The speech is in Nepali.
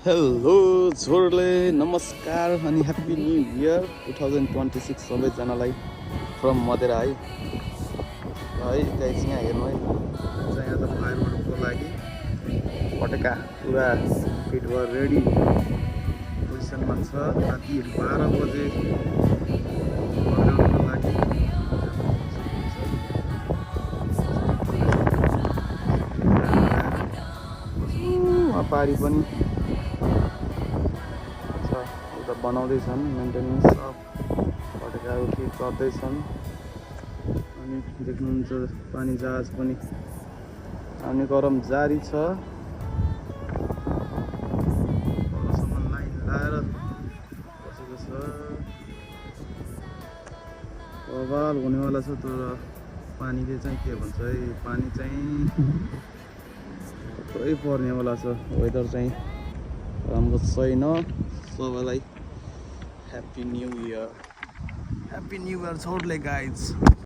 हेलो छोरले नमस्कार अनि ह्याप्पी न्यू इयर 2026 सबैजनालाई फ्रम मदेरा है गाइस यहाँ हेर्नु है चाहिँ यहाँ त फायरवर्कको लागि पटेका पुरा फिट भएर रेडी पोजिसनमा छ। राति 12 बजे पड्काउनको लागि पारी पनि उता बनाउँदैछन् मेन्टेनेन्स सब पटेकाहरू ठिक गर्दैछन्। अनि देख्नुहुन्छ पानी जहाज पनि आउने क्रम जारी छ। तलसम्म लाइन लाएर बसेको छ। बवाल हुनेवाला छ तर पानीले चाहिँ के भन्छ है, पानी चाहिँ थुप्रै पर्नेवाला छ। वेदर चाहिँ राम्रो छैन। सबैलाई ह्याप्पी न्यू इयर छोडले गाइज।